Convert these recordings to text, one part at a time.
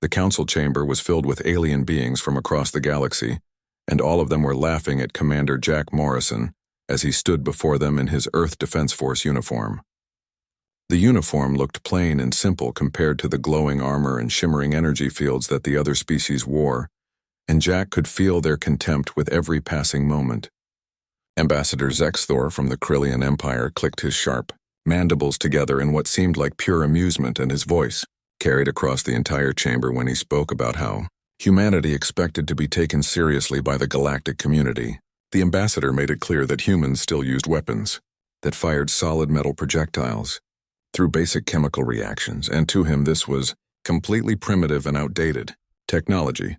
The council chamber was filled with alien beings from across the galaxy, and all of them were laughing at Commander Jack Morrison as he stood before them in his Earth Defense Force uniform. The uniform looked plain and simple compared to the glowing armor and shimmering energy fields that the other species wore, and Jack could feel their contempt with every passing moment. Ambassador Zexthor from the Krillian Empire clicked his sharp mandibles together in what seemed like pure amusement, and his voice carried across the entire chamber when he spoke about how humanity expected to be taken seriously by the galactic community. The ambassador made it clear that humans still used weapons that fired solid metal projectiles through basic chemical reactions, and to him this was completely primitive and outdated technology.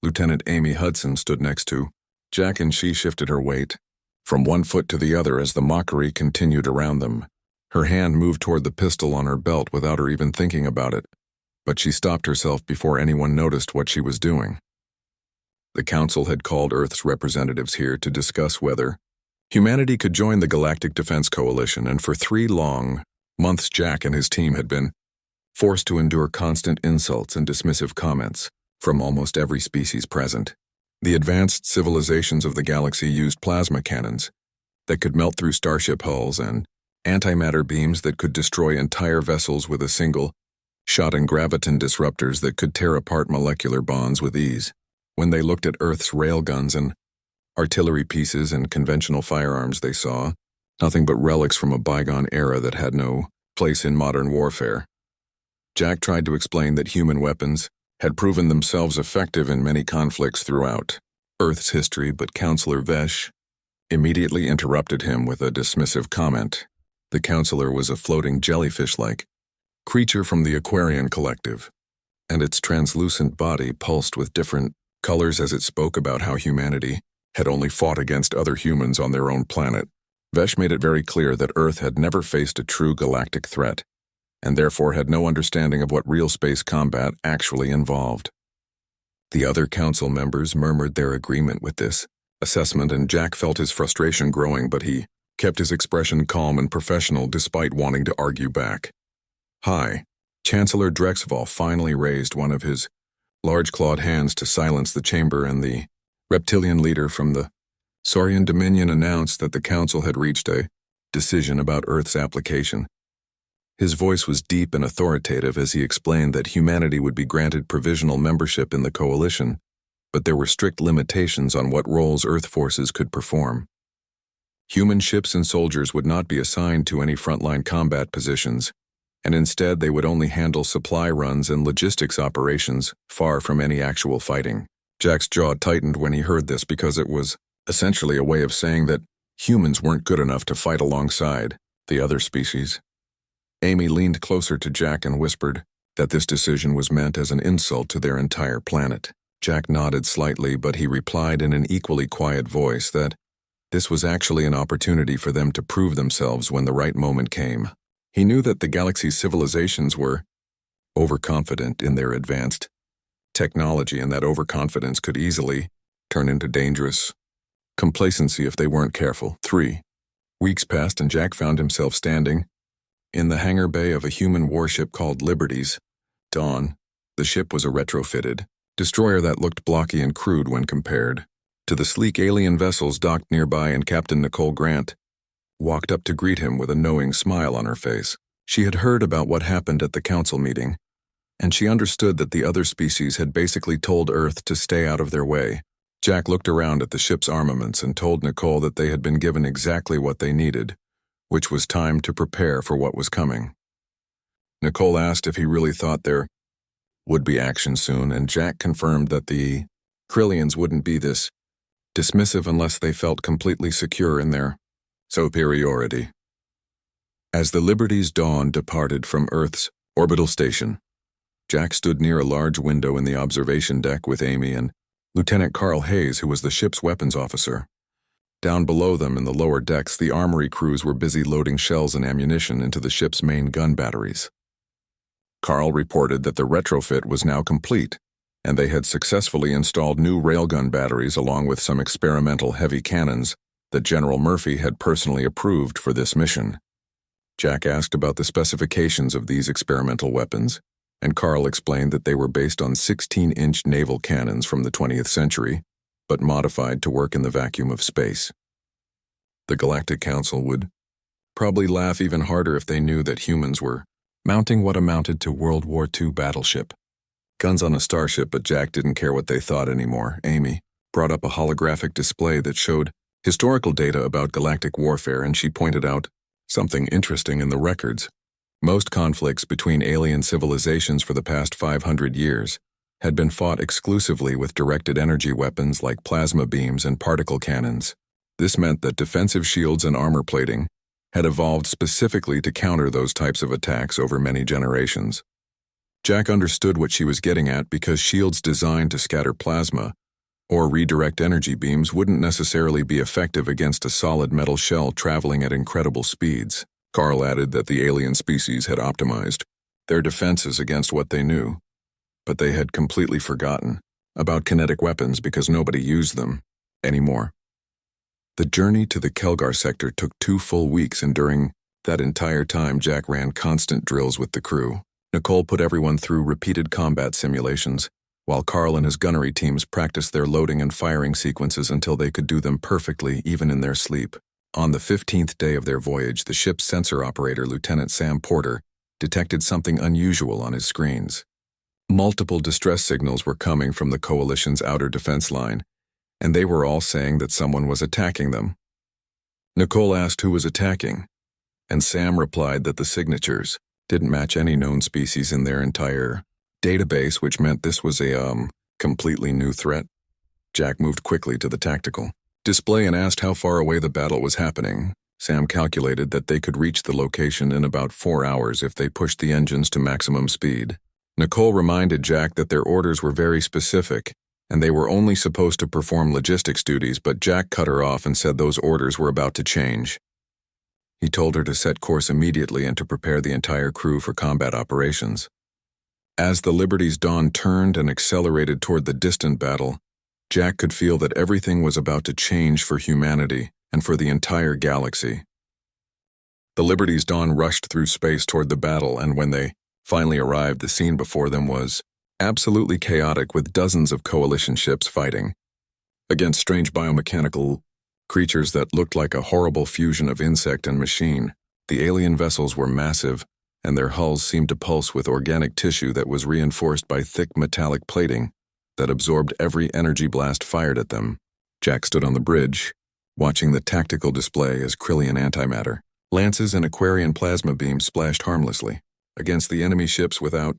Lieutenant Amy Hudson stood next to Jack, and she shifted her weight from one foot to the other as the mockery continued around them. Her hand moved toward the pistol on her belt without her even thinking about it, but she stopped herself before anyone noticed what she was doing. The Council had called Earth's representatives here to discuss whether humanity could join the Galactic Defense Coalition, and for 3 long months Jack and his team had been forced to endure constant insults and dismissive comments from almost every species present. The advanced civilizations of the galaxy used plasma cannons that could melt through starship hulls and antimatter beams that could destroy entire vessels with a single shot, and graviton disruptors that could tear apart molecular bonds with ease. When they looked at Earth's railguns and artillery pieces and conventional firearms, they saw nothing but relics from a bygone era that had no place in modern warfare. Jack tried to explain that human weapons had proven themselves effective in many conflicts throughout Earth's history, but Counselor Vesh immediately interrupted him with a dismissive comment. The counselor was a floating jellyfish-like creature from the Aquarian Collective, and its translucent body pulsed with different colors as it spoke about how humanity had only fought against other humans on their own planet. Vesh made it very clear that Earth had never faced a true galactic threat, and therefore had no understanding of what real space combat actually involved. The other council members murmured their agreement with this assessment, and Jack felt his frustration growing, but he kept his expression calm and professional despite wanting to argue back. "Hi." Chancellor Drexval finally raised one of his large-clawed hands to silence the chamber, and the reptilian leader from the Saurian Dominion announced that the council had reached a decision about Earth's application. His voice was deep and authoritative as he explained that humanity would be granted provisional membership in the coalition, but there were strict limitations on what roles Earth forces could perform. Human ships and soldiers would not be assigned to any frontline combat positions, and instead they would only handle supply runs and logistics operations, far from any actual fighting. Jack's jaw tightened when he heard this, because it was essentially a way of saying that humans weren't good enough to fight alongside the other species. Amy leaned closer to Jack and whispered that this decision was meant as an insult to their entire planet. Jack nodded slightly, but he replied in an equally quiet voice that this was actually an opportunity for them to prove themselves when the right moment came. He knew that the galaxy's civilizations were overconfident in their advanced technology, and that overconfidence could easily turn into dangerous complacency if they weren't careful. 3 weeks passed, and Jack found himself standing in the hangar bay of a human warship called Liberty's Dawn. The ship was a retrofitted destroyer that looked blocky and crude when compared to the sleek alien vessels docked nearby, and Captain Nicole Grant walked up to greet him with a knowing smile on her face. She had heard about what happened at the council meeting, and she understood that the other species had basically told Earth to stay out of their way. Jack looked around at the ship's armaments and told Nicole that they had been given exactly what they needed, which was time to prepare for what was coming. Nicole asked if he really thought there would be action soon, and Jack confirmed that the Krillians wouldn't be this dismissive unless they felt completely secure in their superiority. As the Liberty's Dawn departed from Earth's orbital station, Jack stood near a large window in the observation deck with Amy and Lieutenant Carl Hayes, who was the ship's weapons officer. Down below them in the lower decks, the armory crews were busy loading shells and ammunition into the ship's main gun batteries. Carl reported that the retrofit was now complete, and they had successfully installed new railgun batteries along with some experimental heavy cannons that General Murphy had personally approved for this mission. Jack asked about the specifications of these experimental weapons, and Carl explained that they were based on 16-inch naval cannons from the 20th century, but modified to work in the vacuum of space. The Galactic Council would probably laugh even harder if they knew that humans were mounting what amounted to World War II battleship. Guns on a starship, but Jack didn't care what they thought anymore. Amy brought up a holographic display that showed historical data about galactic warfare, and she pointed out something interesting in the records. Most conflicts between alien civilizations for the past 500 years had been fought exclusively with directed energy weapons like plasma beams and particle cannons. This meant that defensive shields and armor plating had evolved specifically to counter those types of attacks over many generations. Jack understood what she was getting at because shields designed to scatter plasma or redirect energy beams wouldn't necessarily be effective against a solid metal shell traveling at incredible speeds. Carl added that the alien species had optimized their defenses against what they knew, but they had completely forgotten about kinetic weapons because nobody used them anymore. The journey to the Kelgar sector took 2 full weeks, and during that entire time, Jack ran constant drills with the crew. Nicole put everyone through repeated combat simulations, while Carl and his gunnery teams practiced their loading and firing sequences until they could do them perfectly even in their sleep. On the 15th day of their voyage, the ship's sensor operator, Lieutenant Sam Porter, detected something unusual on his screens. Multiple distress signals were coming from the Coalition's outer defense line, and they were all saying that someone was attacking them. Nicole asked who was attacking, and Sam replied that the signatures didn't match any known species in their entire database, which meant this was a completely new threat. Jack moved quickly to the tactical display and asked how far away the battle was happening. Sam calculated that they could reach the location in about 4 hours if they pushed the engines to maximum speed. Nicole reminded Jack that their orders were very specific, and they were only supposed to perform logistics duties, but Jack cut her off and said those orders were about to change. He told her to set course immediately and to prepare the entire crew for combat operations. As the Liberty's dawn turned and accelerated toward the distant battle, Jack could feel that everything was about to change for humanity and for the entire galaxy. The Liberty's dawn rushed through space toward the battle, and when they finally arrived, the scene before them was absolutely chaotic, with dozens of Coalition ships fighting against strange biomechanical creatures that looked like a horrible fusion of insect and machine. The alien vessels were massive, and their hulls seemed to pulse with organic tissue that was reinforced by thick metallic plating that absorbed every energy blast fired at them. Jack stood on the bridge, watching the tactical display as Krillian antimatter lances and Aquarian plasma beams splashed harmlessly against the enemy ships without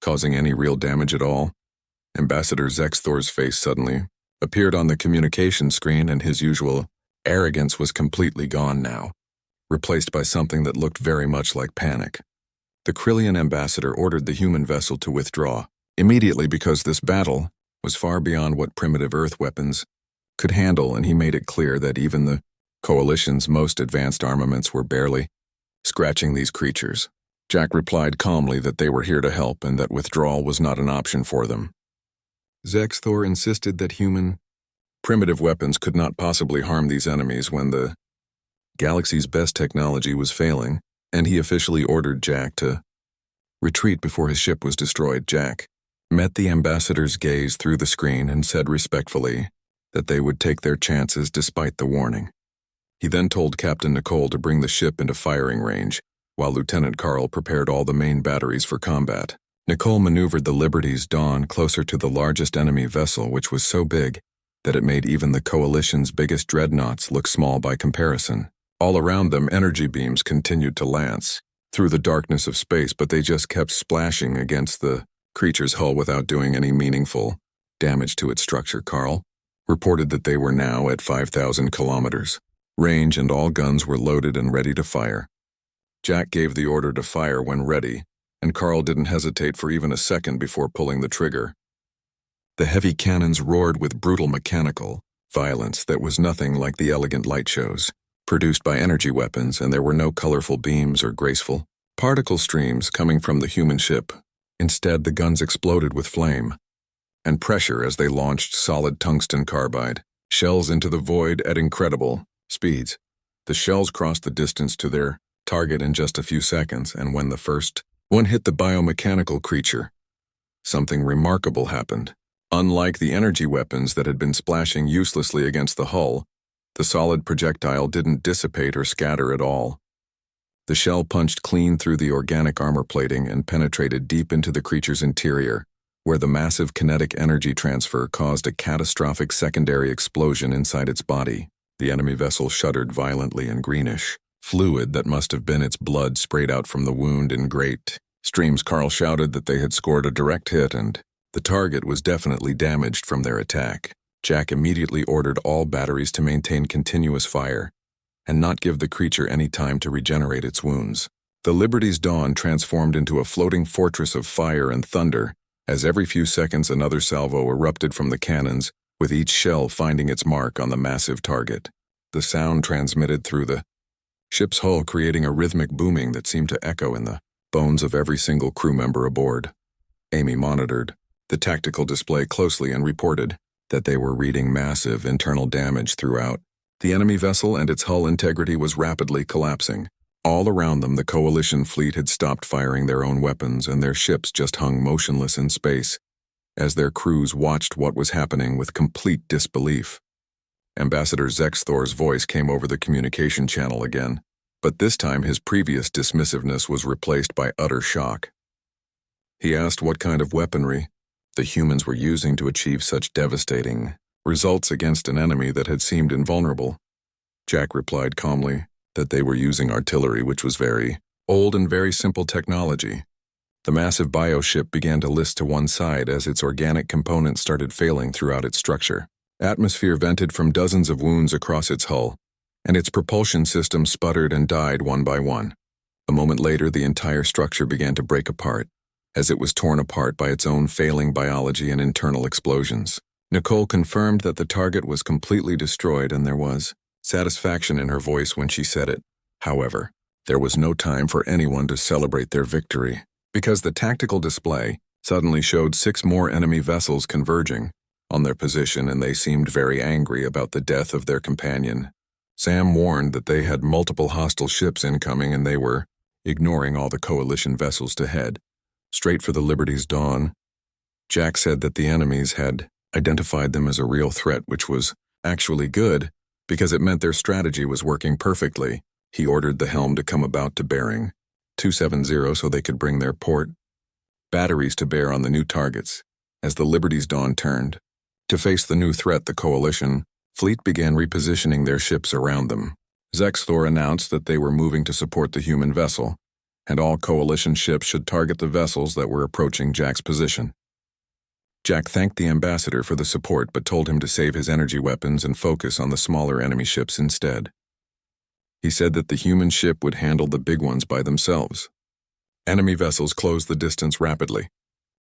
causing any real damage at all. Ambassador Zexthor's face suddenly appeared on the communication screen, and his usual arrogance was completely gone now, replaced by something that looked very much like panic. The Krillian ambassador ordered the human vessel to withdraw immediately because this battle was far beyond what primitive Earth weapons could handle, and he made it clear that even the Coalition's most advanced armaments were barely scratching these creatures. Jack replied calmly that they were here to help and that withdrawal was not an option for them. Zexthor insisted that human primitive weapons could not possibly harm these enemies when the galaxy's best technology was failing, and he officially ordered Jack to retreat before his ship was destroyed. Jack met the ambassador's gaze through the screen and said respectfully that they would take their chances despite the warning. He then told Captain Nicole to bring the ship into firing range, while Lieutenant Carl prepared all the main batteries for combat. Nicole maneuvered the Liberty's Dawn closer to the largest enemy vessel, which was so big that it made even the Coalition's biggest dreadnoughts look small by comparison. All around them, energy beams continued to lance through the darkness of space, but they just kept splashing against the creature's hull without doing any meaningful damage to its structure. Carl reported that they were now at 5,000 kilometers range and all guns were loaded and ready to fire. Jack gave the order to fire when ready, and Carl didn't hesitate for even a second before pulling the trigger. The heavy cannons roared with brutal mechanical violence that was nothing like the elegant light shows produced by energy weapons, and there were no colorful beams or graceful particle streams coming from the human ship. Instead, the guns exploded with flame and pressure as they launched solid tungsten carbide shells into the void at incredible speeds. The shells crossed the distance to their target in just a few seconds, and when the first One hit the biomechanical creature. Something remarkable happened. Unlike the energy weapons that had been splashing uselessly against the hull, the solid projectile didn't dissipate or scatter at all. The shell punched clean through the organic armor plating and penetrated deep into the creature's interior, where the massive kinetic energy transfer caused a catastrophic secondary explosion inside its body. The enemy vessel shuddered violently and greenish. Fluid that must have been its blood sprayed out from the wound in great streams. Carl shouted that they had scored a direct hit and the target was definitely damaged from their attack. Jack immediately ordered all batteries to maintain continuous fire and not give the creature any time to regenerate its wounds. The Liberty's Dawn transformed into a floating fortress of fire and thunder as every few seconds another salvo erupted from the cannons, with each shell finding its mark on the massive target. The sound transmitted through the ship's hull, creating a rhythmic booming that seemed to echo in the bones of every single crew member aboard. Amy monitored the tactical display closely and reported that they were reading massive internal damage throughout. The enemy vessel and its hull integrity was rapidly collapsing. All around them, the Coalition fleet had stopped firing their own weapons, and their ships just hung motionless in space as their crews watched what was happening with complete disbelief. Ambassador Zexthor's voice came over the communication channel again, but this time his previous dismissiveness was replaced by utter shock. He asked what kind of weaponry the humans were using to achieve such devastating results against an enemy that had seemed invulnerable. Jack replied calmly that they were using artillery, which was very old and very simple technology. The massive bioship began to list to one side as its organic components started failing throughout its structure. Atmosphere vented from dozens of wounds across its hull, and its propulsion system sputtered and died one by one. A moment later, the entire structure began to break apart, as it was torn apart by its own failing biology and internal explosions. Nicole confirmed that the target was completely destroyed, and there was satisfaction in her voice when she said it. However, there was no time for anyone to celebrate their victory, because the tactical display suddenly showed 6 more enemy vessels converging on their position, and they seemed very angry about the death of their companion. Sam warned that they had multiple hostile ships incoming, and they were ignoring all the Coalition vessels to head straight for the Liberty's Dawn. Jack said that the enemies had identified them as a real threat, which was actually good because it meant their strategy was working perfectly. He ordered the helm to come about to bearing 270 so they could bring their port batteries to bear on the new targets. As the Liberty's Dawn turned to face the new threat, the Coalition fleet began repositioning their ships around them. Zexthor announced that they were moving to support the human vessel, and all Coalition ships should target the vessels that were approaching Jack's position. Jack thanked the ambassador for the support but told him to save his energy weapons and focus on the smaller enemy ships instead. He said that the human ship would handle the big ones by themselves. Enemy vessels closed the distance rapidly,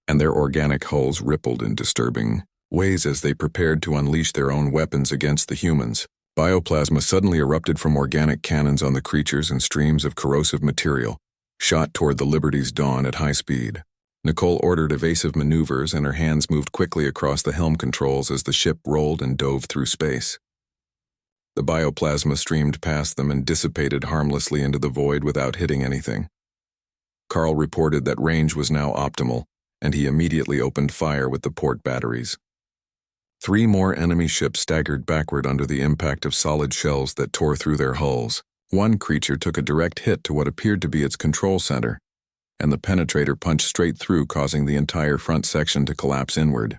and their organic hulls rippled in disturbing ways as they prepared to unleash their own weapons against the humans. Bioplasma suddenly erupted from organic cannons on the creatures, and streams of corrosive material shot toward the Liberty's Dawn at high speed. Nicole ordered evasive maneuvers, and her hands moved quickly across the helm controls as the ship rolled and dove through space. The bioplasma streamed past them and dissipated harmlessly into the void without hitting anything. Carl reported that range was now optimal, and he immediately opened fire with the port batteries. 3 more enemy ships staggered backward under the impact of solid shells that tore through their hulls. One creature took a direct hit to what appeared to be its control center, and the penetrator punched straight through, causing the entire front section to collapse inward.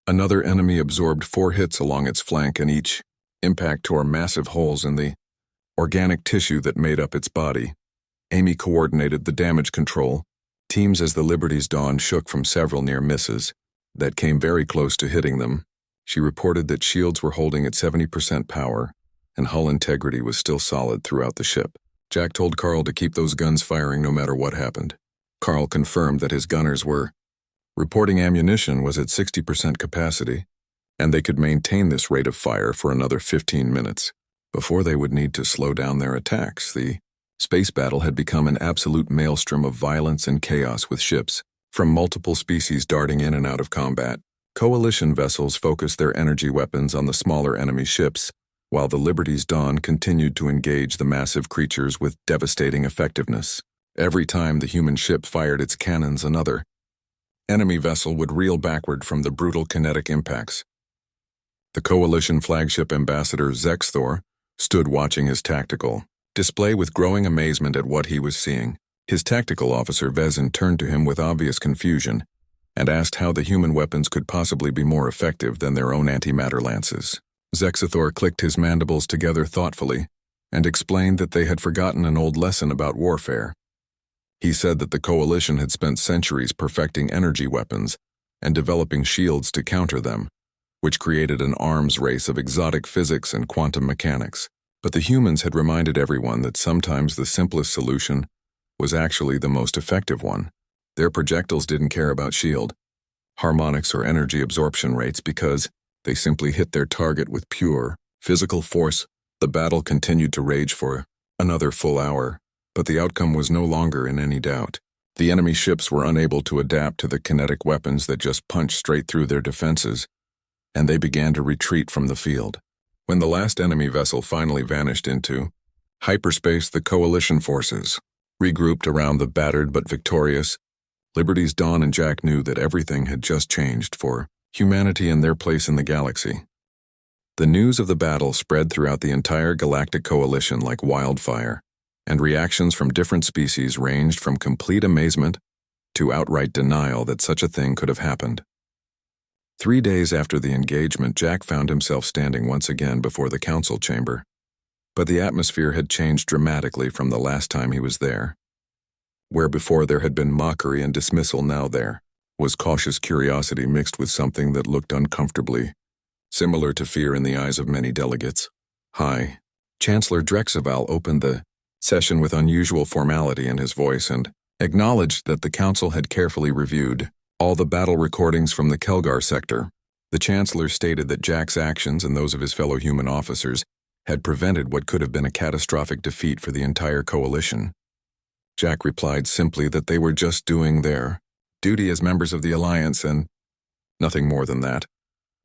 Another enemy absorbed 4 hits along its flank, and each impact tore massive holes in the organic tissue that made up its body. Amy coordinated the damage control teams as the Liberty's Dawn shook from several near misses that came very close to hitting them. She reported that shields were holding at 70% power, and hull integrity was still solid throughout the ship. Jack told Carl to keep those guns firing no matter what happened. Carl confirmed that his gunners were reporting ammunition was at 60% capacity, and they could maintain this rate of fire for another 15 minutes before they would need to slow down their attacks. The space battle had become an absolute maelstrom of violence and chaos, with ships from multiple species darting in and out of combat. Coalition vessels focused their energy weapons on the smaller enemy ships, while the Liberty's Dawn continued to engage the massive creatures with devastating effectiveness. Every time the human ship fired its cannons, another enemy vessel would reel backward from the brutal kinetic impacts. The Coalition flagship ambassador Zexthor stood watching his tactical display with growing amazement at what he was seeing. His tactical officer Vezin turned to him with obvious confusion and asked how the human weapons could possibly be more effective than their own antimatter lances. Zexthor clicked his mandibles together thoughtfully and explained that they had forgotten an old lesson about warfare. He said that the Coalition had spent centuries perfecting energy weapons and developing shields to counter them, which created an arms race of exotic physics and quantum mechanics. But the humans had reminded everyone that sometimes the simplest solution was actually the most effective one. Their projectiles didn't care about shield, harmonics, or energy absorption rates because they simply hit their target with pure physical force. The battle continued to rage for another full hour, but the outcome was no longer in any doubt. The enemy ships were unable to adapt to the kinetic weapons that just punched straight through their defenses, and they began to retreat from the field. When the last enemy vessel finally vanished into hyperspace, the Coalition forces regrouped around the battered but victorious Liberty's Dawn, and Jack knew that everything had just changed for humanity and their place in the galaxy. The news of the battle spread throughout the entire Galactic Coalition like wildfire, and reactions from different species ranged from complete amazement to outright denial that such a thing could have happened. 3 days after the engagement, Jack found himself standing once again before the council chamber. But the atmosphere had changed dramatically from the last time he was there. Where before there had been mockery and dismissal, now there was cautious curiosity mixed with something that looked uncomfortably similar to fear in the eyes of many delegates. Hi. Chancellor Drexaval opened the session with unusual formality in his voice and acknowledged that the council had carefully reviewed all the battle recordings from the Kelgar sector. The Chancellor stated that Jack's actions and those of his fellow human officers had prevented what could have been a catastrophic defeat for the entire Coalition. Jack replied simply that they were just doing their duty as members of the Alliance and nothing more than that.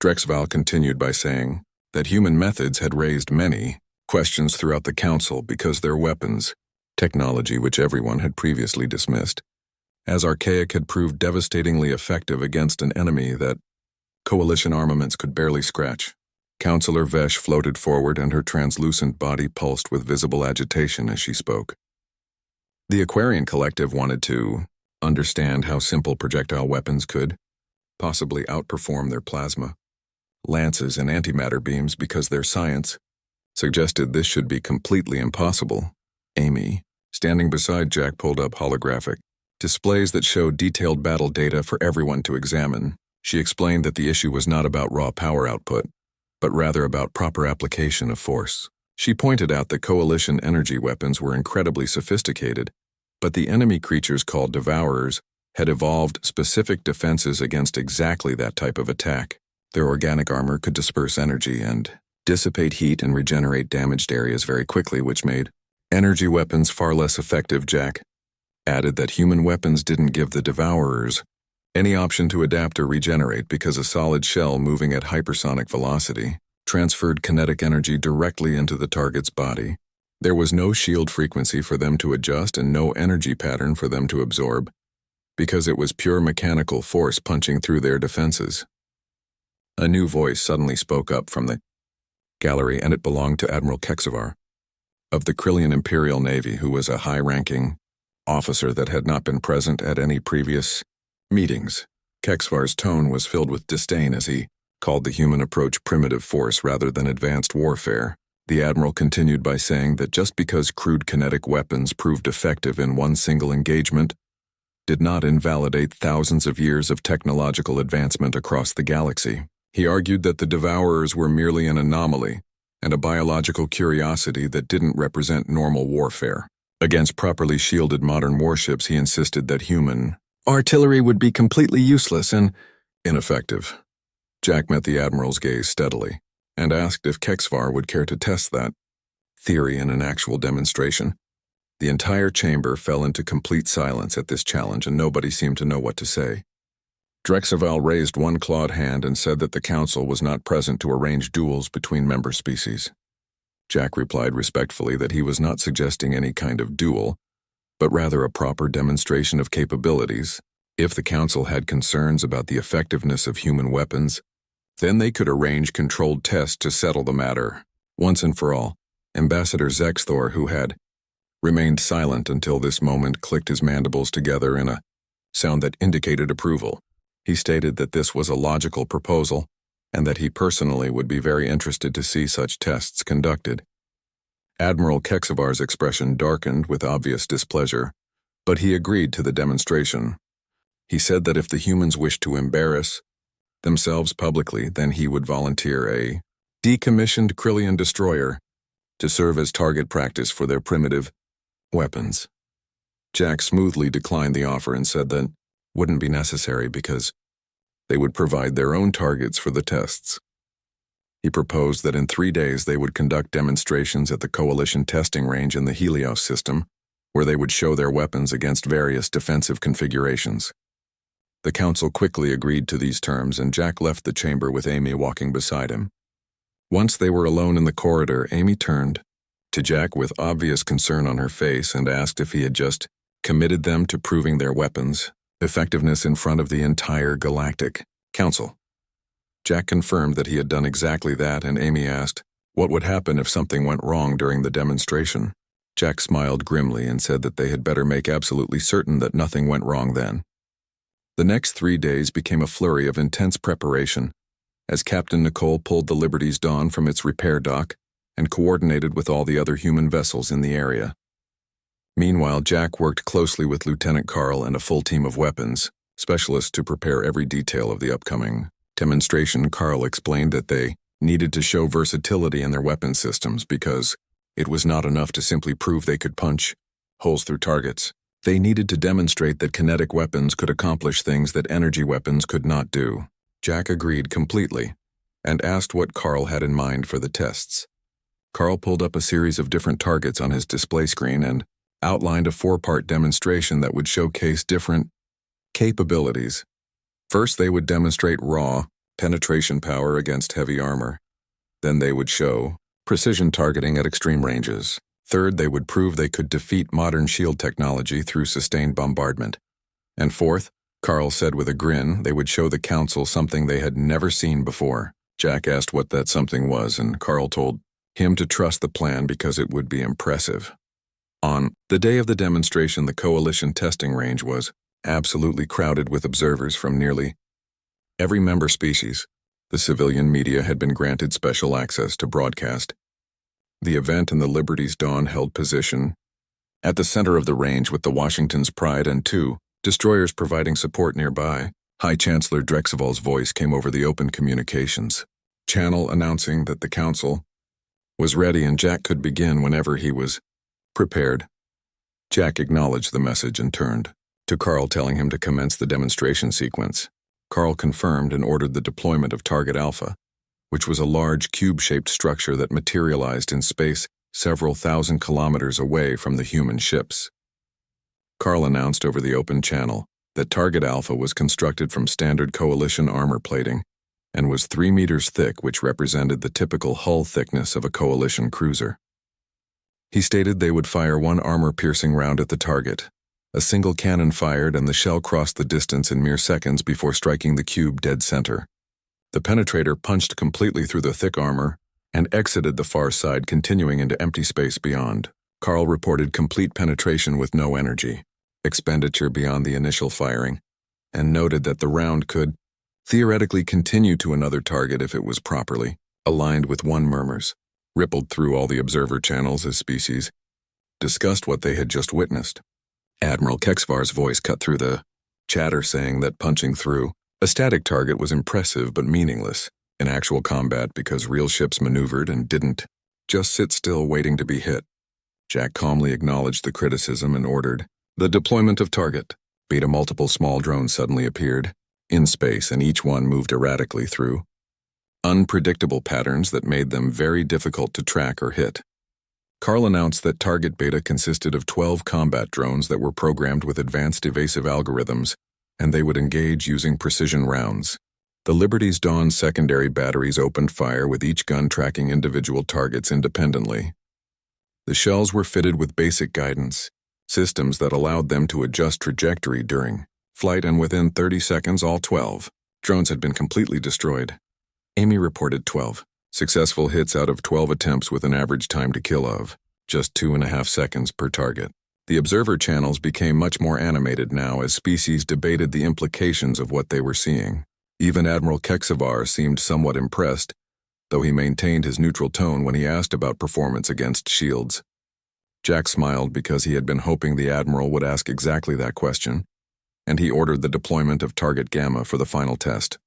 Drexval continued by saying that human methods had raised many questions throughout the Council because their weapons, technology which everyone had previously dismissed as archaic, had proved devastatingly effective against an enemy that Coalition armaments could barely scratch. Councillor Vesh floated forward, and her translucent body pulsed with visible agitation as she spoke. The Aquarian Collective wanted to understand how simple projectile weapons could possibly outperform their plasma lances and antimatter beams because their science suggested this should be completely impossible. Amy, standing beside Jack, pulled up holographic displays that showed detailed battle data for everyone to examine. She explained that the issue was not about raw power output, but rather about proper application of force. She pointed out that Coalition energy weapons were incredibly sophisticated, but the enemy creatures called Devourers had evolved specific defenses against exactly that type of attack. Their organic armor could disperse energy and dissipate heat and regenerate damaged areas very quickly, which made energy weapons far less effective. Jack added that human weapons didn't give the Devourers any option to adapt or regenerate because a solid shell moving at hypersonic velocity transferred kinetic energy directly into the target's body. There was no shield frequency for them to adjust and no energy pattern for them to absorb, because it was pure mechanical force punching through their defenses. A new voice suddenly spoke up from the gallery, and it belonged to Admiral Kexavar of the Krillian Imperial Navy, who was a high-ranking officer that had not been present at any previous meetings. Kexavar's tone was filled with disdain as he called the human approach primitive force rather than advanced warfare. The Admiral continued by saying that just because crude kinetic weapons proved effective in one single engagement did not invalidate thousands of years of technological advancement across the galaxy. He argued that the Devourers were merely an anomaly and a biological curiosity that didn't represent normal warfare. Against properly shielded modern warships, he insisted that human artillery would be completely useless and ineffective. Jack met the Admiral's gaze steadily and asked if Kexavar would care to test that theory in an actual demonstration. The entire chamber fell into complete silence at this challenge, and nobody seemed to know what to say. Drexaval raised one clawed hand and said that the Council was not present to arrange duels between member species. Jack replied respectfully that he was not suggesting any kind of duel, but rather a proper demonstration of capabilities. If the Council had concerns about the effectiveness of human weapons, then they could arrange controlled tests to settle the matter, once and for all. Ambassador Zexthor, who had remained silent until this moment, clicked his mandibles together in a sound that indicated approval. He stated that this was a logical proposal, and that he personally would be very interested to see such tests conducted. Admiral Kexavar's expression darkened with obvious displeasure, but he agreed to the demonstration. He said that if the humans wished to embarrass themselves publicly, then he would volunteer a decommissioned Krillian destroyer to serve as target practice for their primitive weapons. Jack smoothly declined the offer and said that wouldn't be necessary because they would provide their own targets for the tests. He proposed that in 3 days they would conduct demonstrations at the Coalition testing range in the Helios system, where they would show their weapons against various defensive configurations. The Council quickly agreed to these terms, and Jack left the chamber with Amy walking beside him. Once they were alone in the corridor, Amy turned to Jack with obvious concern on her face and asked if he had just committed them to proving their weapons' effectiveness in front of the entire Galactic Council. Jack confirmed that he had done exactly that, and Amy asked what would happen if something went wrong during the demonstration. Jack smiled grimly and said that they had better make absolutely certain that nothing went wrong then. The next 3 days became a flurry of intense preparation, as Captain Nicole pulled the Liberty's Dawn from its repair dock and coordinated with all the other human vessels in the area. Meanwhile, Jack worked closely with Lieutenant Carl and a full team of weapons specialists to prepare every detail of the upcoming demonstration. Carl explained that they needed to show versatility in their weapon systems because it was not enough to simply prove they could punch holes through targets. They needed to demonstrate that kinetic weapons could accomplish things that energy weapons could not do. Jack agreed completely and asked what Carl had in mind for the tests. Carl pulled up a series of different targets on his display screen and outlined a 4-part demonstration that would showcase different capabilities. First, they would demonstrate raw penetration power against heavy armor. Then they would show precision targeting at extreme ranges. Third, they would prove they could defeat modern shield technology through sustained bombardment. And fourth, Carl said with a grin, they would show the Council something they had never seen before. Jack asked what that something was, and Carl told him to trust the plan because it would be impressive. On the day of the demonstration, the Coalition testing range was absolutely crowded with observers from nearly every member species. The civilian media had been granted special access to broadcast the event, and the Liberty's Dawn held position at the center of the range with the Washington's Pride and 2 destroyers providing support nearby. High Chancellor Drexeval's voice came over the open communications channel announcing that the Council was ready and Jack could begin whenever he was prepared. Jack acknowledged the message and turned to Carl, telling him to commence the demonstration sequence. Carl confirmed and ordered the deployment of Target Alpha, which was a large cube-shaped structure that materialized in space several thousand kilometers away from the human ships. Carl announced over the open channel that Target Alpha was constructed from standard Coalition armor plating and was 3 meters thick, which represented the typical hull thickness of a Coalition cruiser. He stated they would fire 1 armor-piercing round at the target. A single cannon fired and the shell crossed the distance in mere seconds before striking the cube dead center. The penetrator punched completely through the thick armor and exited the far side, continuing into empty space beyond. Carl reported complete penetration with no energy expenditure beyond the initial firing, and noted that the round could theoretically continue to another target if it was properly aligned with 1. Murmurs rippled through all the observer channels as species discussed what they had just witnessed. Admiral Kexvar's voice cut through the chatter, saying that punching through a static target was impressive but meaningless in actual combat because real ships maneuvered and didn't just sit still waiting to be hit. Jack calmly acknowledged the criticism and ordered the deployment of target. Beta multiple small drones suddenly appeared in space, and each one moved erratically through unpredictable patterns that made them very difficult to track or hit. Carl announced that Target Beta consisted of 12 combat drones that were programmed with advanced evasive algorithms, and they would engage using precision rounds. The Liberty's Dawn secondary batteries opened fire, with each gun tracking individual targets independently. The shells were fitted with basic guidance, systems that allowed them to adjust trajectory during flight, and within 30 seconds all 12 drones had been completely destroyed. Amy reported 12 successful hits out of 12 attempts with an average time to kill of just 2.5 seconds per target. The observer channels became much more animated now as species debated the implications of what they were seeing. Even Admiral Kexavar seemed somewhat impressed, though he maintained his neutral tone when he asked about performance against shields. Jack smiled because he had been hoping the Admiral would ask exactly that question, and he ordered the deployment of Target Gamma for the final test.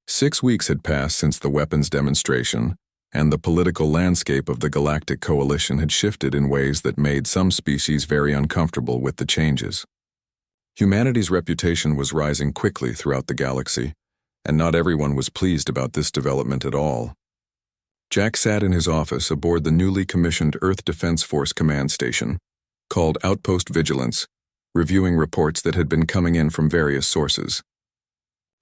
6 weeks had passed since the weapons demonstration, and the political landscape of the Galactic Coalition had shifted in ways that made some species very uncomfortable with the changes. Humanity's reputation was rising quickly throughout the galaxy, and not everyone was pleased about this development at all. Jack sat in his office aboard the newly commissioned Earth Defense Force command station, called Outpost Vigilance, reviewing reports that had been coming in from various sources.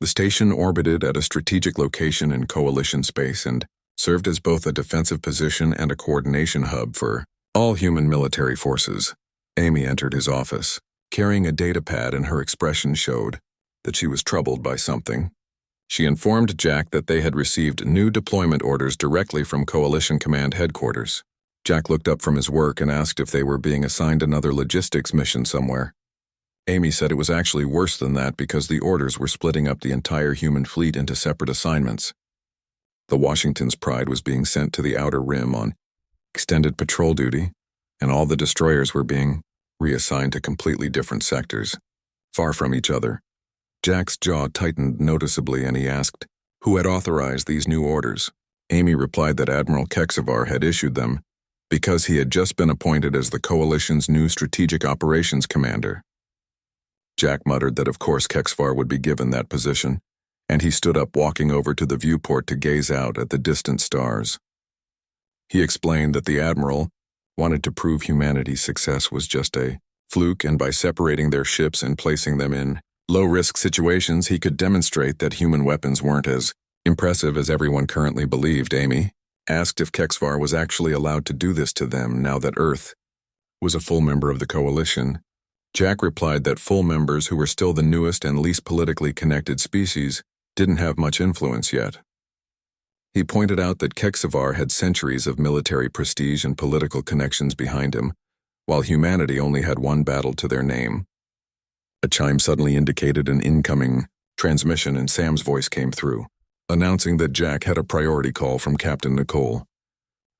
The station orbited at a strategic location in Coalition space and served as both a defensive position and a coordination hub for all human military forces. Amy entered his office, carrying a datapad, and her expression showed that she was troubled by something. She informed Jack that they had received new deployment orders directly from Coalition Command Headquarters. Jack looked up from his work and asked if they were being assigned another logistics mission somewhere. Amy said it was actually worse than that because the orders were splitting up the entire human fleet into separate assignments. The Washington's Pride was being sent to the Outer Rim on extended patrol duty, and all the destroyers were being reassigned to completely different sectors, far from each other. Jack's jaw tightened noticeably and he asked who had authorized these new orders. Amy replied that Admiral Kexavar had issued them because he had just been appointed as the Coalition's new Strategic Operations Commander. Jack muttered that of course Kexavar would be given that position, and he stood up, walking over to the viewport to gaze out at the distant stars. He explained that the Admiral wanted to prove humanity's success was just a fluke, and by separating their ships and placing them in low-risk situations, he could demonstrate that human weapons weren't as impressive as everyone currently believed. Amy asked if Kexavar was actually allowed to do this to them now that Earth was a full member of the Coalition. Jack replied that full members, who were still the newest and least politically connected species, didn't have much influence yet. He pointed out that Kexavar had centuries of military prestige and political connections behind him, while humanity only had one battle to their name. A chime suddenly indicated an incoming transmission, and Sam's voice came through, announcing that Jack had a priority call from Captain Nicole.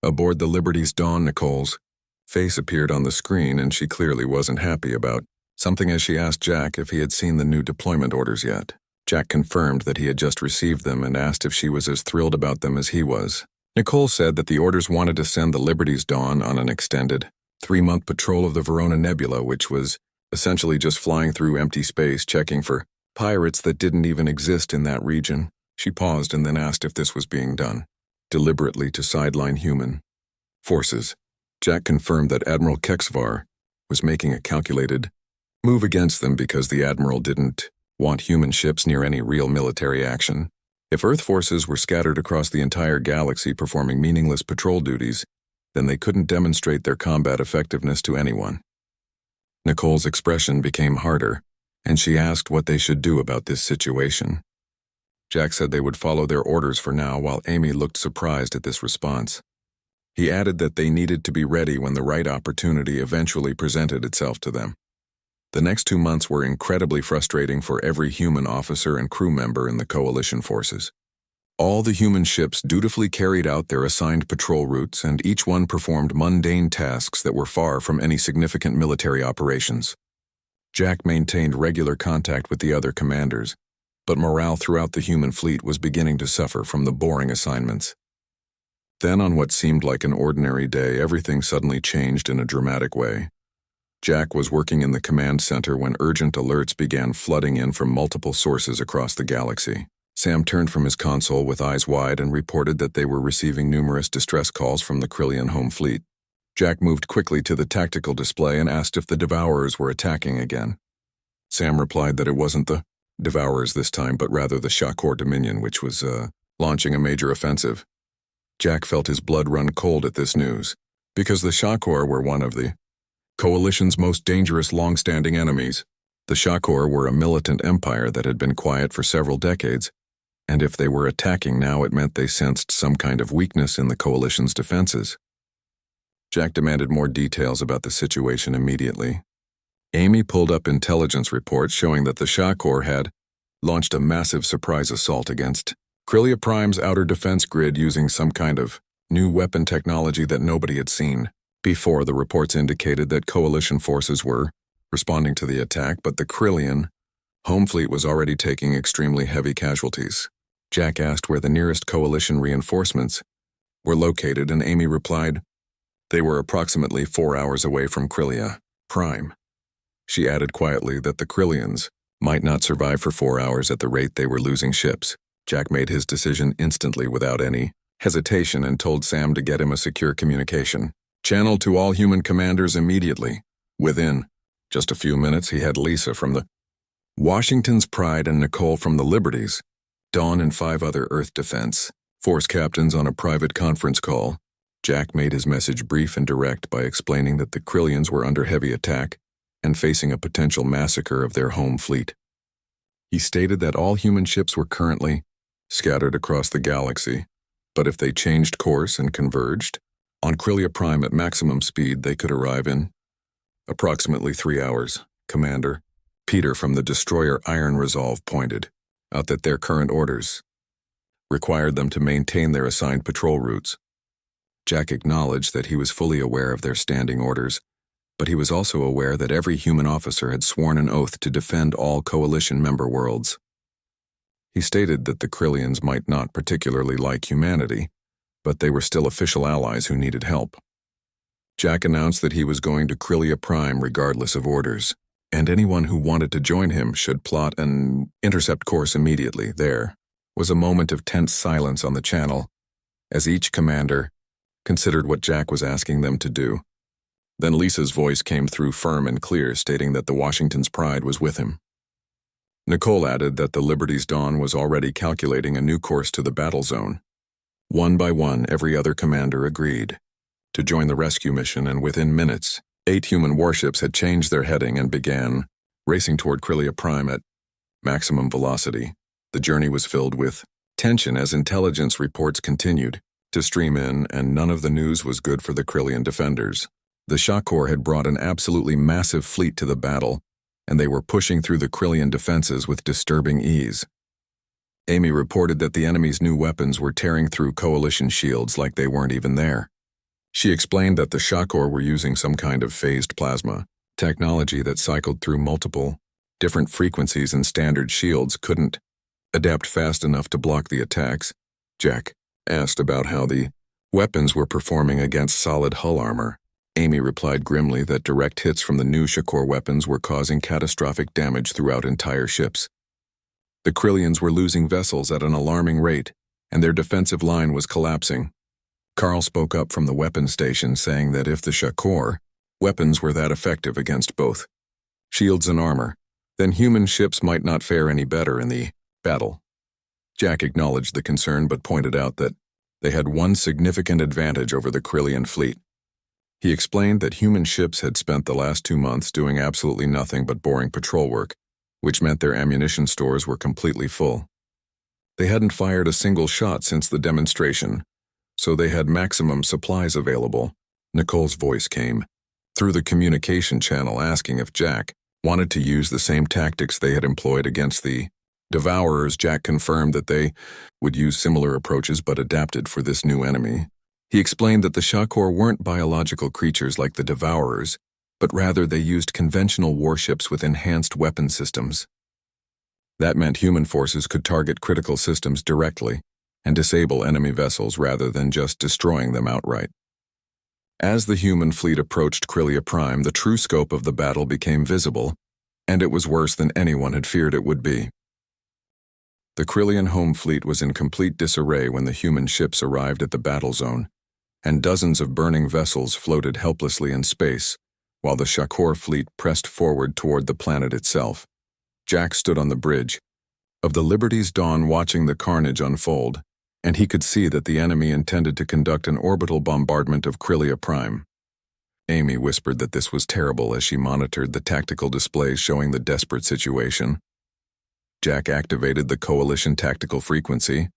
Aboard the Liberty's Dawn, Nicole's face appeared on the screen, and she clearly wasn't happy about something as she asked Jack if he had seen the new deployment orders yet. Jack confirmed that he had just received them and asked if she was as thrilled about them as he was. Nicole said that the orders wanted to send the Liberty's Dawn on an extended 3-month patrol of the Verona Nebula, which was essentially just flying through empty space checking for pirates that didn't even exist in that region. She paused and then asked if this was being done deliberately to sideline human forces. Jack confirmed that Admiral Kexavar was making a calculated move against them because the Admiral didn't want human ships near any real military action. If Earth forces were scattered across the entire galaxy performing meaningless patrol duties, then they couldn't demonstrate their combat effectiveness to anyone. Nicole's expression became harder, and she asked what they should do about this situation. Jack said they would follow their orders for now, while Amy looked surprised at this response. He added that they needed to be ready when the right opportunity eventually presented itself to them. The next 2 months were incredibly frustrating for every human officer and crew member in the Coalition forces. All the human ships dutifully carried out their assigned patrol routes, and each one performed mundane tasks that were far from any significant military operations. Jack maintained regular contact with the other commanders, but morale throughout the human fleet was beginning to suffer from the boring assignments. Then, on what seemed like an ordinary day, everything suddenly changed in a dramatic way. Jack was working in the command center when urgent alerts began flooding in from multiple sources across the galaxy. Sam turned from his console with eyes wide and reported that they were receiving numerous distress calls from the Krillian home fleet. Jack moved quickly to the tactical display and asked if the Devourers were attacking again. Sam replied that it wasn't the Devourers this time, but rather the Shakor Dominion, which was launching a major offensive. Jack felt his blood run cold at this news, because the Shakor were one of the Coalition's most dangerous long-standing enemies. The Shakor were a militant empire that had been quiet for several decades, and if they were attacking now, it meant they sensed some kind of weakness in the Coalition's defenses. Jack demanded more details about the situation immediately. Amy pulled up intelligence reports showing that the Shakor had launched a massive surprise assault against Krylia Prime's outer defense grid using some kind of new weapon technology that nobody had seen before. The reports indicated that Coalition forces were responding to the attack, but the Krylian home fleet was already taking extremely heavy casualties. Jack asked where the nearest Coalition reinforcements were located, and Amy replied, they were approximately 4 hours away from Krylia Prime. She added quietly that the Krylians might not survive for 4 hours at the rate they were losing ships. Jack made his decision instantly without any hesitation and told Sam to get him a secure communication channel to all human commanders immediately. Within just a few minutes, he had Lisa from the Washington's Pride and Nicole from the Liberties, Dawn and 5 other Earth Defense Force captains on a private conference call. Jack made his message brief and direct by explaining that the Krylians were under heavy attack and facing a potential massacre of their home fleet. He stated that all human ships were currently scattered across the galaxy, but if they changed course and converged on Krylia Prime at maximum speed, they could arrive in approximately 3 hours. Commander Peter from the destroyer Iron Resolve pointed out that their current orders required them to maintain their assigned patrol routes. Jack acknowledged that he was fully aware of their standing orders, but he was also aware that every human officer had sworn an oath to defend all Coalition member worlds. He stated that the Krylians might not particularly like humanity, but they were still official allies who needed help. Jack announced that he was going to Krylia Prime regardless of orders, and anyone who wanted to join him should plot an intercept course immediately. There was a moment of tense silence on the channel, as each commander considered what Jack was asking them to do. Then Lisa's voice came through firm and clear, stating that the Washington's Pride was with him. Nicole added that the Liberty's Dawn was already calculating a new course to the battle zone. One by one, every other commander agreed to join the rescue mission, and within minutes, 8 human warships had changed their heading and began racing toward Krylia Prime at maximum velocity. The journey was filled with tension as intelligence reports continued to stream in, and none of the news was good for the Krylian defenders. The Shakor had brought an absolutely massive fleet to the battle, and they were pushing through the Krylian defenses with disturbing ease. Amy reported that the enemy's new weapons were tearing through Coalition shields like they weren't even there. She explained that the Shakor were using some kind of phased plasma technology that cycled through multiple different frequencies, and standard shields couldn't adapt fast enough to block the attacks. Jack asked about how the weapons were performing against solid hull armor. Amy replied grimly that direct hits from the new Shakor weapons were causing catastrophic damage throughout entire ships. The Krylians were losing vessels at an alarming rate, and their defensive line was collapsing. Carl spoke up from the weapons station, saying that if the Shakor weapons were that effective against both shields and armor, then human ships might not fare any better in the battle. Jack acknowledged the concern but pointed out that they had one significant advantage over the Krylian fleet. He explained that human ships had spent the last 2 months doing absolutely nothing but boring patrol work, which meant their ammunition stores were completely full. They hadn't fired a single shot since the demonstration, so they had maximum supplies available. Nicole's voice came through the communication channel asking if Jack wanted to use the same tactics they had employed against the Devourers. Jack confirmed that they would use similar approaches but adapted for this new enemy. He explained that the Shakor weren't biological creatures like the Devourers, but rather they used conventional warships with enhanced weapon systems. That meant human forces could target critical systems directly and disable enemy vessels rather than just destroying them outright. As the human fleet approached Krylia Prime, the true scope of the battle became visible, and it was worse than anyone had feared it would be. The Krylian home fleet was in complete disarray when the human ships arrived at the battle zone, and dozens of burning vessels floated helplessly in space, while the Shakor fleet pressed forward toward the planet itself. Jack stood on the bridge of the Liberty's Dawn watching the carnage unfold, and he could see that the enemy intended to conduct an orbital bombardment of Krylia Prime. Amy whispered that this was terrible as she monitored the tactical displays showing the desperate situation. Jack activated the Coalition tactical frequency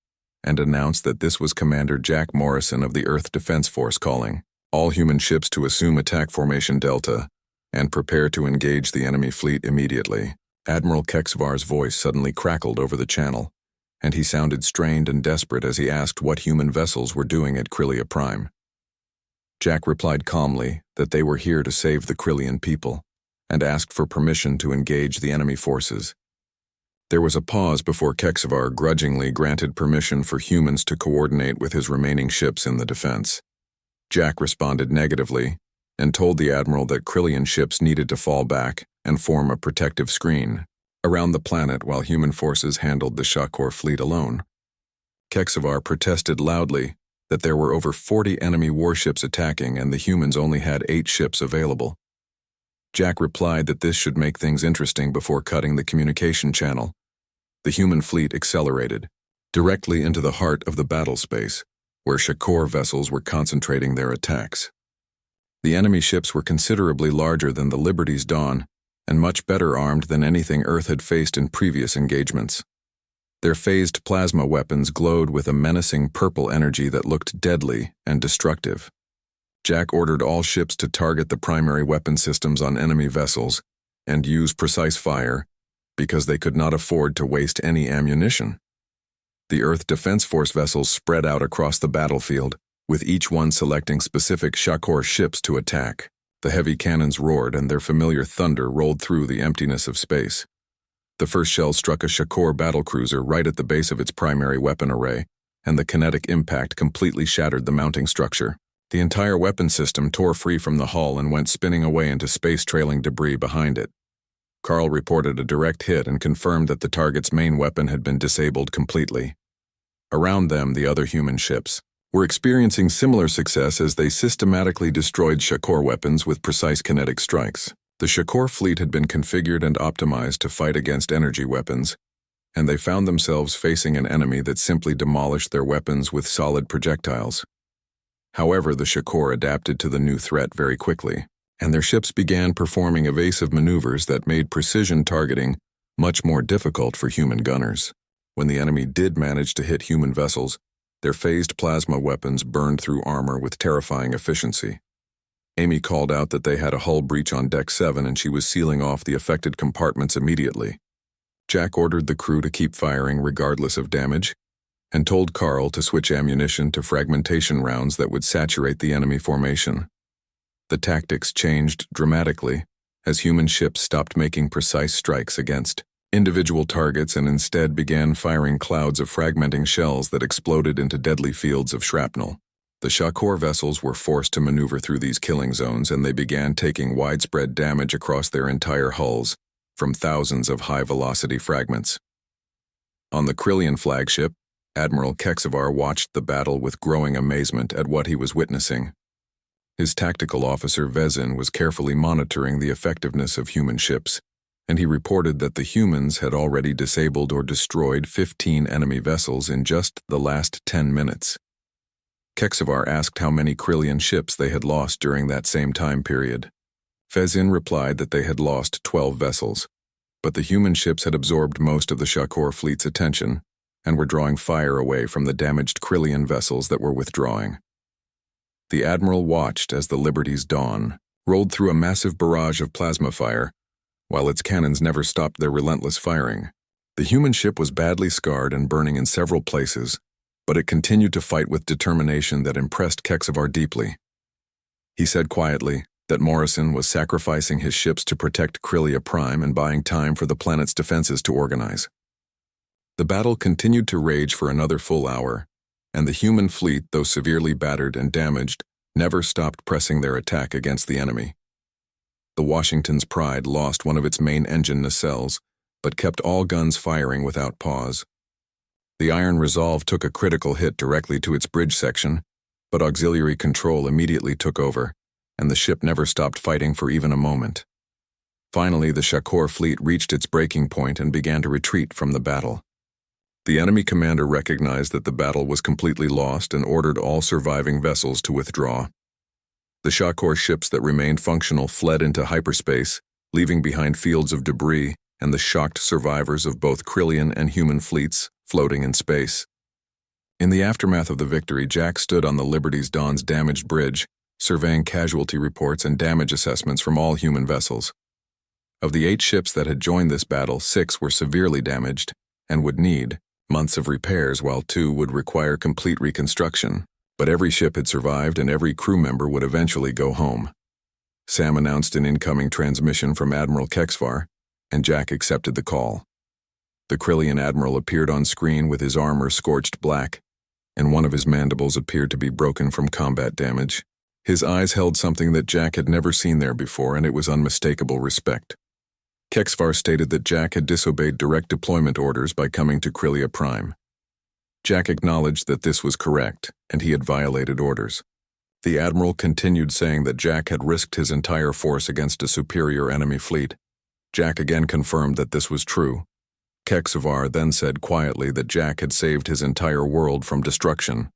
and announced that this was Commander Jack Morrison of the Earth Defense Force calling all human ships to assume attack formation Delta and prepare to engage the enemy fleet immediately. Admiral Kexvar's voice suddenly crackled over the channel, and he sounded strained and desperate as he asked what human vessels were doing at Krillia Prime. Jack replied calmly that they were here to save the Krillian people, and asked for permission to engage the enemy forces. There was a pause before Kexvar grudgingly granted permission for humans to coordinate with his remaining ships in the defense. Jack responded negatively and told the Admiral that Krillian ships needed to fall back and form a protective screen around the planet while human forces handled the Shakor fleet alone. Kexvar protested loudly that there were over 40 enemy warships attacking and the humans only had 8 ships available. Jack replied that this should make things interesting before cutting the communication channel. The human fleet accelerated directly into the heart of the battle space, where Shakor vessels were concentrating their attacks. The enemy ships were considerably larger than the Liberty's Dawn and much better armed than anything Earth had faced in previous engagements. Their phased plasma weapons glowed with a menacing purple energy that looked deadly and destructive. Jack ordered all ships to target the primary weapon systems on enemy vessels and use precise fire because they could not afford to waste any ammunition. The Earth Defense Force vessels spread out across the battlefield, with each one selecting specific Shakor ships to attack. The heavy cannons roared and their familiar thunder rolled through the emptiness of space. The first shell struck a Shakor battlecruiser right at the base of its primary weapon array, and the kinetic impact completely shattered the mounting structure. The entire weapon system tore free from the hull and went spinning away into space, trailing debris behind it. Carl reported a direct hit and confirmed that the target's main weapon had been disabled completely. Around them, the other human ships were experiencing similar success as they systematically destroyed Shakor weapons with precise kinetic strikes. The Shakor fleet had been configured and optimized to fight against energy weapons, and they found themselves facing an enemy that simply demolished their weapons with solid projectiles. However, the Shakor adapted to the new threat very quickly, and their ships began performing evasive maneuvers that made precision targeting much more difficult for human gunners. When the enemy did manage to hit human vessels, their phased plasma weapons burned through armor with terrifying efficiency. Amy called out that they had a hull breach on Deck 7 and she was sealing off the affected compartments immediately. Jack ordered the crew to keep firing regardless of damage, and told Carl to switch ammunition to fragmentation rounds that would saturate the enemy formation. The tactics changed dramatically as human ships stopped making precise strikes against individual targets and instead began firing clouds of fragmenting shells that exploded into deadly fields of shrapnel. The Shakor vessels were forced to maneuver through these killing zones, and they began taking widespread damage across their entire hulls from thousands of high-velocity fragments. On the Krillian flagship, Admiral Kexvar watched the battle with growing amazement at what he was witnessing. His tactical officer Vezin was carefully monitoring the effectiveness of human ships, and he reported that the humans had already disabled or destroyed 15 enemy vessels in just the last 10 minutes. Kexvar asked how many Krillian ships they had lost during that same time period. Vezin replied that they had lost 12 vessels, but the human ships had absorbed most of the Shakor fleet's attention and were drawing fire away from the damaged Krillian vessels that were withdrawing. The Admiral watched as the Liberty's Dawn rolled through a massive barrage of plasma fire, while its cannons never stopped their relentless firing. The human ship was badly scarred and burning in several places, but it continued to fight with determination that impressed Kexvar deeply. He said quietly that Morrison was sacrificing his ships to protect Krillia Prime and buying time for the planet's defenses to organize. The battle continued to rage for another full hour, and the human fleet, though severely battered and damaged, never stopped pressing their attack against the enemy. The Washington's Pride lost one of its main engine nacelles, but kept all guns firing without pause. The Iron Resolve took a critical hit directly to its bridge section, but auxiliary control immediately took over, and the ship never stopped fighting for even a moment. Finally, the Shakor fleet reached its breaking point and began to retreat from the battle. The enemy commander recognized that the battle was completely lost and ordered all surviving vessels to withdraw. The shock horse ships that remained functional fled into hyperspace, leaving behind fields of debris and the shocked survivors of both Krillian and human fleets floating in space. In the aftermath of the victory, Jack stood on the Liberty's Dawn's damaged bridge, surveying casualty reports and damage assessments from all human vessels. Of the 8 ships that had joined this battle, 6 were severely damaged and would need months of repairs, while 2 would require complete reconstruction. But every ship had survived and every crew member would eventually go home. Sam announced an incoming transmission from Admiral Kexvar, and Jack accepted the call. The Krillian admiral appeared on screen with his armor scorched black, and one of his mandibles appeared to be broken from combat damage. His eyes held something that Jack had never seen there before, and it was unmistakable respect. Kexvar stated that Jack had disobeyed direct deployment orders by coming to Krillia Prime. Jack acknowledged that this was correct, and he had violated orders. The admiral continued, saying that Jack had risked his entire force against a superior enemy fleet. Jack again confirmed that this was true. Kexvar then said quietly that Jack had saved his entire world from destruction.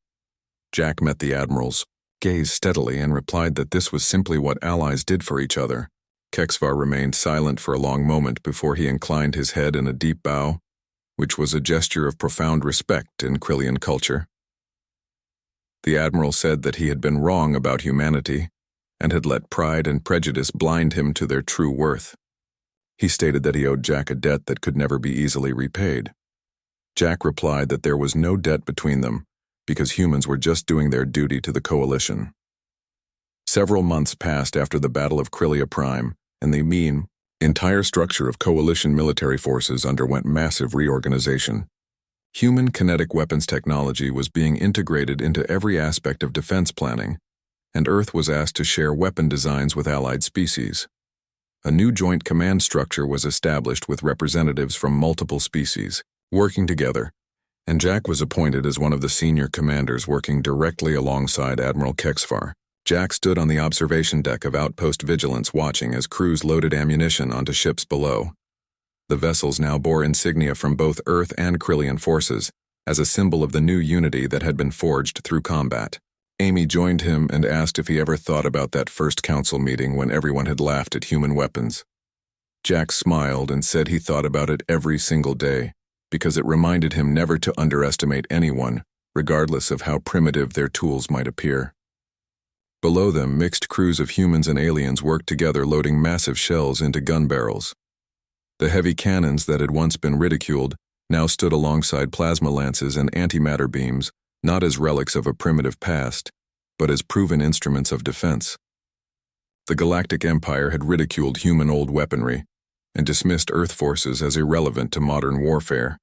Jack met the admiral's gaze steadily and replied that this was simply what allies did for each other. Kexvar remained silent for a long moment before he inclined his head in a deep bow, which was a gesture of profound respect in Krillian culture. The admiral said that he had been wrong about humanity and had let pride and prejudice blind him to their true worth. He stated that he owed Jack a debt that could never be easily repaid. Jack replied that there was no debt between them because humans were just doing their duty to the coalition. Several months passed after the Battle of Krillia Prime, and the entire structure of coalition military forces underwent massive reorganization. Human kinetic weapons technology was being integrated into every aspect of defense planning, and Earth was asked to share weapon designs with allied species. A new joint command structure was established with representatives from multiple species working together, and Jack was appointed as one of the senior commanders working directly alongside Admiral Kexvar. Jack stood on the observation deck of Outpost Vigilance watching as crews loaded ammunition onto ships below. The vessels now bore insignia from both Earth and Krillian forces, as a symbol of the new unity that had been forged through combat. Amy joined him and asked if he ever thought about that first council meeting when everyone had laughed at human weapons. Jack smiled and said he thought about it every single day, because it reminded him never to underestimate anyone, regardless of how primitive their tools might appear. Below them, mixed crews of humans and aliens worked together loading massive shells into gun barrels. The heavy cannons that had once been ridiculed now stood alongside plasma lances and antimatter beams, not as relics of a primitive past, but as proven instruments of defense. The Galactic Empire had ridiculed human old weaponry and dismissed Earth forces as irrelevant to modern warfare.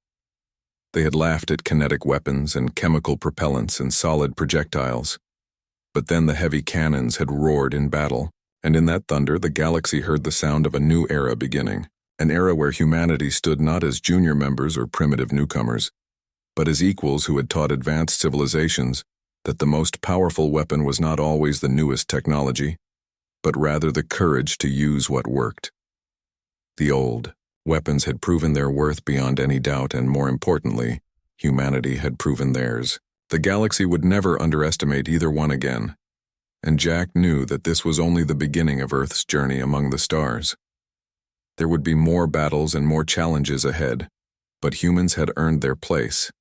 They had laughed at kinetic weapons and chemical propellants and solid projectiles. But then the heavy cannons had roared in battle, and in that thunder the galaxy heard the sound of a new era beginning, an era where humanity stood not as junior members or primitive newcomers, but as equals who had taught advanced civilizations that the most powerful weapon was not always the newest technology, but rather the courage to use what worked. The old weapons had proven their worth beyond any doubt, and more importantly, humanity had proven theirs. The galaxy would never underestimate either one again, and Jack knew that this was only the beginning of Earth's journey among the stars. There would be more battles and more challenges ahead, but humans had earned their place,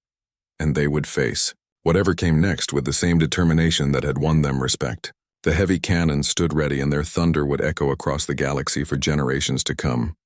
and they would face whatever came next with the same determination that had won them respect. The heavy cannons stood ready, and their thunder would echo across the galaxy for generations to come.